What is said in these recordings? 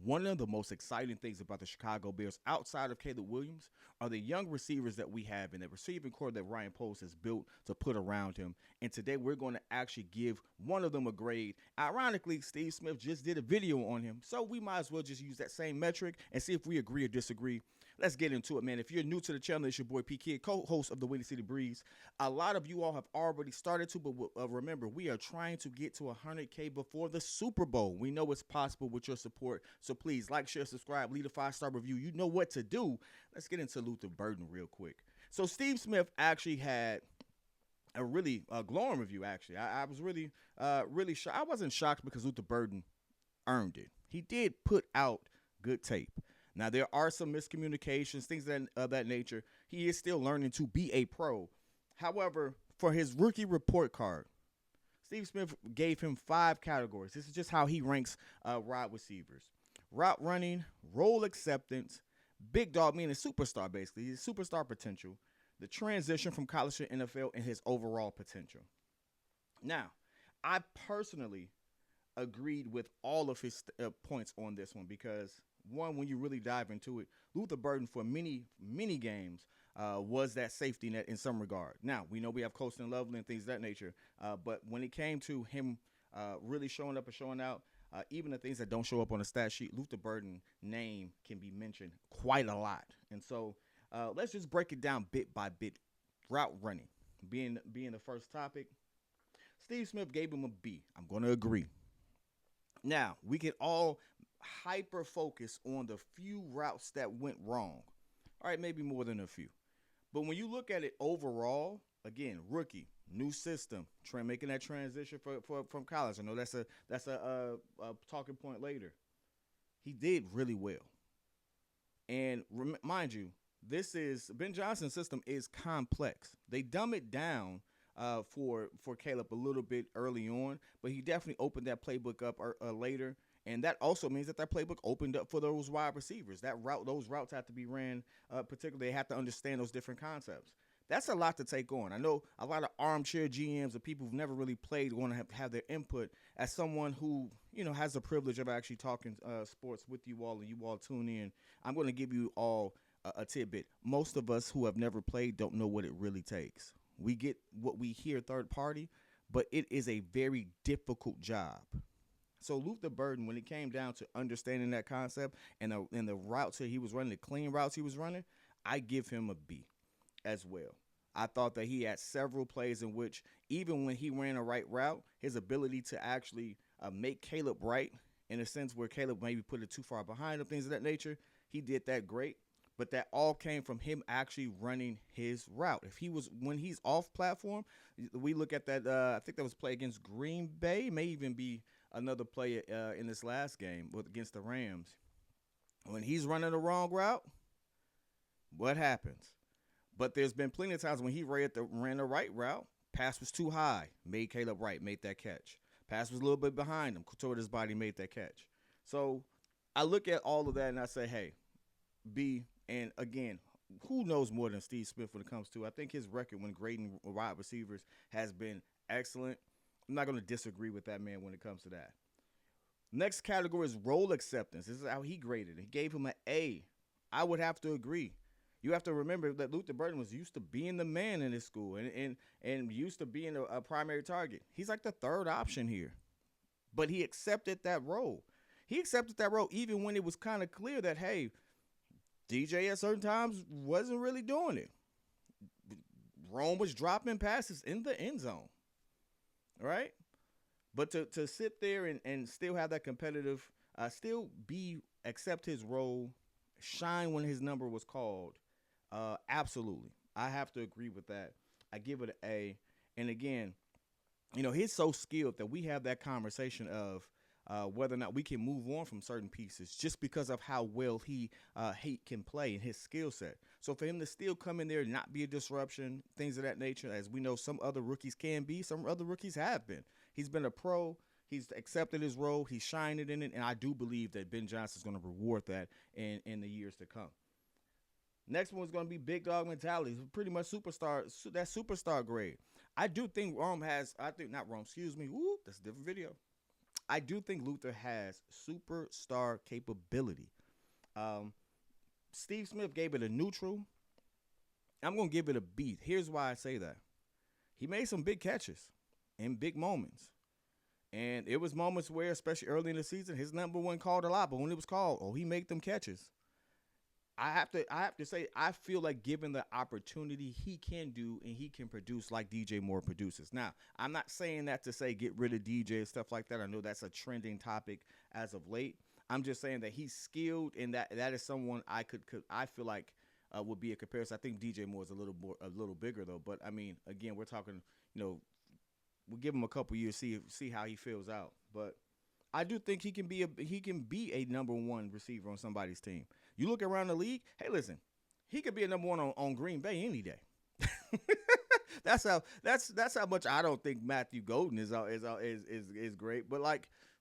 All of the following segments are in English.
One of the most exciting things about the Chicago Bears, outside of Caleb Williams, are the young receivers that we have and the receiving core that Ryan Post has built to put around him. And today we're going to actually give one of them a grade. Ironically, Steve Smith just did a video on him, so we might as well just use that same metric and see if we agree or disagree. Let's get into it, man. If you're new to the channel, it's your boy P Kid, co-host of the Windy City Breeze. A lot of you all have already started to, but remember, we are trying to get to 100K before the Super Bowl. We know it's possible with your support, so please like, share, subscribe, leave a 5-star review. You know what to do. Let's get into Luther Burton real quick. So Steve Smith actually had a really glowing review. Actually, I was really shocked. I wasn't shocked because Luther Burton earned it. He did put out good tape. Now, there are some miscommunications, things of that nature. He is still learning to be a pro. However, for his rookie report card, Steve Smith gave him 5 categories. This is just how he ranks wide receivers. Route running, role acceptance, big dog, meaning superstar, basically. His superstar potential, the transition from college to NFL, and his overall potential. Now, I personally agreed with all of his points on this one because, one, when you really dive into it, Luther Burton for many games was that safety net in some regard. Now, we know we have Colston Lovely and things of that nature, but when it came to him really showing up and showing out, even the things that don't show up on the stat sheet, Luther Burton's name can be mentioned quite a lot. And so let's just break it down bit by bit. Route running being the first topic. Steve Smith gave him a B. I'm going to agree. Now, we can all hyper focus on the few routes that went wrong. All right, maybe more than a few. But when you look at it overall, again, rookie, new system, making that transition from college. I know that's a talking point later. He did really well. And mind you, Ben Johnson's system is complex. They dumb it down for Caleb a little bit early on, but he definitely opened that playbook up later. And that also means that playbook opened up for those wide receivers. Those routes have to be ran, particularly they have to understand those different concepts. That's a lot to take on. I know a lot of armchair GMs or people who've never really played want to have their input. As someone who, has the privilege of actually talking sports with you all and you all tune in, I'm going to give you all a tidbit. Most of us who have never played don't know what it really takes. We get what we hear third party, but it is a very difficult job. So Luther Burton, when it came down to understanding that concept and the routes that he was running, the clean routes he was running, I give him a B as well. I thought that he had several plays in which, even when he ran a right route, his ability to actually make Caleb right, in a sense where Caleb maybe put it too far behind him, things of that nature, he did that great. But that all came from him actually running his route. When he's off platform, we look at that, I think that was play against Green Bay, may even be another play in this last game against the Rams. When he's running the wrong route, what happens? But there's been plenty of times when he ran the right route, pass was too high, made Caleb right, made that catch. Pass was a little bit behind him, toward his body, made that catch. So I look at all of that and I say, hey, B, and again, who knows more than Steve Smith when it comes to, I think his record when grading wide receivers has been excellent. I'm not going to disagree with that man when it comes to that. Next category is role acceptance. This is how he graded it. He gave him an A. I would have to agree. You have to remember that Luther Burton was used to being the man in his school and used to being a primary target. He's like the third option here. But he accepted that role. He accepted that role even when it was kind of clear that, hey, DJ at certain times wasn't really doing it. Rome was dropping passes in the end zone. Right? But to sit there and still have that competitive, accept his role, shine when his number was called, absolutely. I have to agree with that. I give it an A. And again, he's so skilled that we have that conversation of whether or not we can move on from certain pieces just because of how well he can play and his skill set. So for him to still come in there and not be a disruption, things of that nature, as we know some other rookies can be, some other rookies have been. He's been a pro. He's accepted his role. He's shining in it. And I do believe that Ben Johnson is going to reward that in the years to come. Next one is going to be big dog mentality. It's pretty much that superstar grade. I do think not Rome, excuse me. Woo, that's a different video. I do think Luther has superstar capability. Um, Steve Smith gave it a neutral. I'm gonna give it a B. Here's why I say that. He made some big catches in big moments. And it was moments where, especially early in the season, his number one called a lot, but when it was called, oh, he made them catches. I have to say, I feel like given the opportunity, he can do and he can produce like DJ Moore produces. Now, I'm not saying that to say get rid of DJ and stuff like that. I know that's a trending topic as of late. I'm just saying that he's skilled and that is someone could I feel like would be a comparison. I think DJ Moore is a little bigger though. But I mean, again, we're talking, we'll give him a couple years, see how he feels out. But I do think he can be a number one receiver on somebody's team. You look around the league. Hey, listen, he could be a number one on Green Bay any day. that's how much I don't think Matthew Golden is great.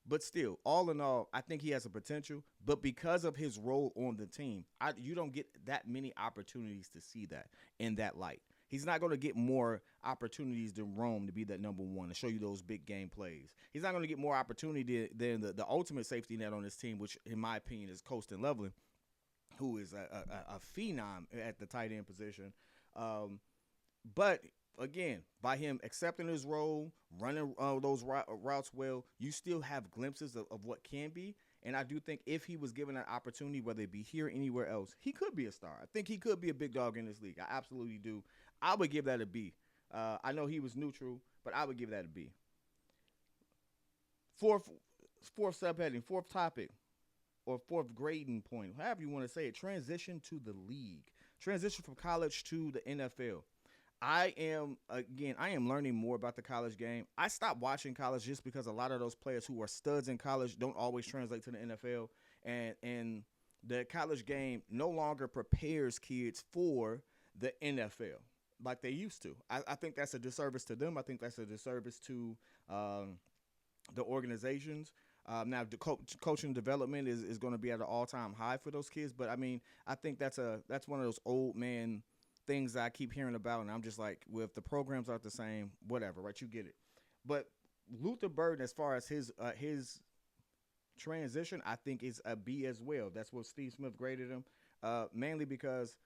But still, all in all, I think he has a potential. But because of his role on the team, you don't get that many opportunities to see that in that light. He's not going to get more opportunities than Rome to be that number one and show you those big game plays. He's not going to get more opportunity than the ultimate safety net on this team, which in my opinion is Colston Loveland, who is a phenom at the tight end position. But again, by him accepting his role, running those routes well, you still have glimpses of what can be. And I do think if he was given an opportunity, whether it be here or anywhere else, he could be a star. I think he could be a big dog in this league. I absolutely do. I would give that a B. I know he was neutral, but I would give that a B. Fourth subheading, fourth topic, or fourth grading point, however you want to say it, transition to the league. Transition from college to the NFL. I am learning more about the college game. I stopped watching college just because a lot of those players who are studs in college don't always translate to the NFL. And the college game no longer prepares kids for the NFL like they used to. I think that's a disservice to them. I think that's a disservice to the organizations. Now, the coaching development is going to be at an all-time high for those kids. But, I mean, I think that's one of those old man things that I keep hearing about. And I'm just like, well, if the programs aren't the same, whatever, right? You get it. But Luther Burton, as far as his transition, I think is a B as well. That's what Steve Smith graded him, mainly because,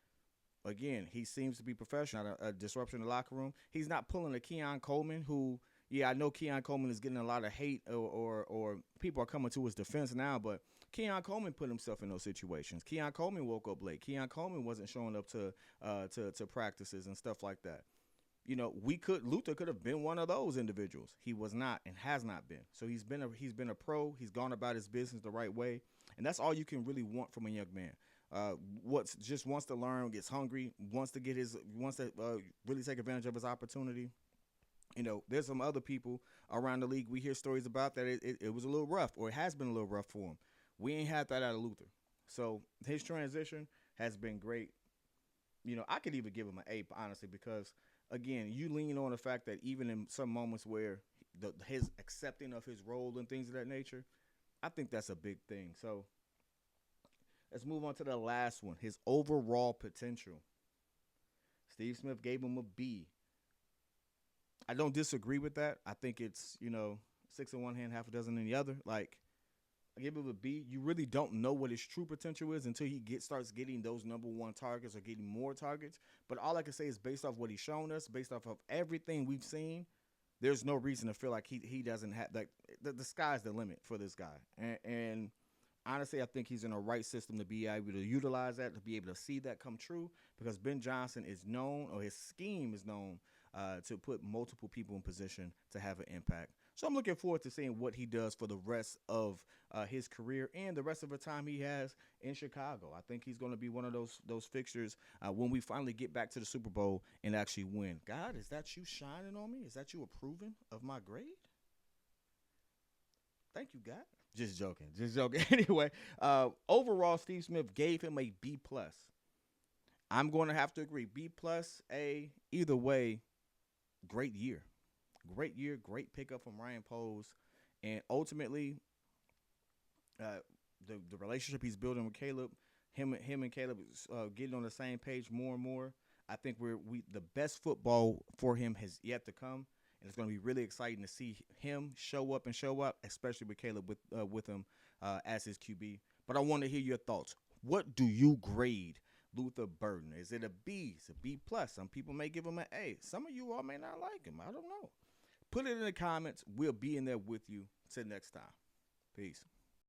again, he seems to be professional, not a disruption in the locker room. He's not pulling a Keon Coleman who – yeah, I know Keon Coleman is getting a lot of hate or people are coming to his defense now, but Keon Coleman put himself in those situations. Keon Coleman woke up late. Keon Coleman wasn't showing up to practices and stuff like that. Luther could have been one of those individuals. He was not and has not been. So he's been a pro. He's gone about his business the right way, and that's all you can really want from a young man. Wants to learn, gets hungry, wants to really take advantage of his opportunity. There's some other people around the league we hear stories about that it was a little rough, or it has been a little rough for him. We ain't had that out of Luther. So his transition has been great. I could even give him an A, honestly, because, again, you lean on the fact that even in some moments where his accepting of his role and things of that nature, I think that's a big thing. So let's move on to the last one, his overall potential. Steve Smith gave him a B. I don't disagree with that. I think it's, six in one hand, half a dozen in the other. Like, I give him a B. You really don't know what his true potential is until he starts getting those number one targets or getting more targets. But all I can say is based off what he's shown us, based off of everything we've seen, there's no reason to feel like he doesn't have – like the sky's the limit for this guy. And honestly, I think he's in the right system to be able to utilize that, to be able to see that come true, because Ben Johnson is known, or his scheme is known, to put multiple people in position to have an impact. So I'm looking forward to seeing what he does for the rest of his career and the rest of the time he has in Chicago. I think he's going to be one of those fixtures when we finally get back to the Super Bowl and actually win. God, is that you shining on me? Is that you approving of my grade? Thank you, God. Just joking. Anyway, overall, Steve Smith gave him a B+. I'm going to have to agree. B+, A, either way, great year. Great pickup from Ryan Poles. And ultimately, the relationship he's building with Caleb, him and Caleb getting on the same page more and more. I think the best football for him has yet to come. and it's going to be really exciting to see him show up, especially with Caleb with him as his QB. But I want to hear your thoughts. What do you grade Luther Burton? Is it a B? Is it a B plus? Some people may give him an A. Some of you all may not like him. I don't know. Put it in the comments. We'll be in there with you. Till next time. Peace.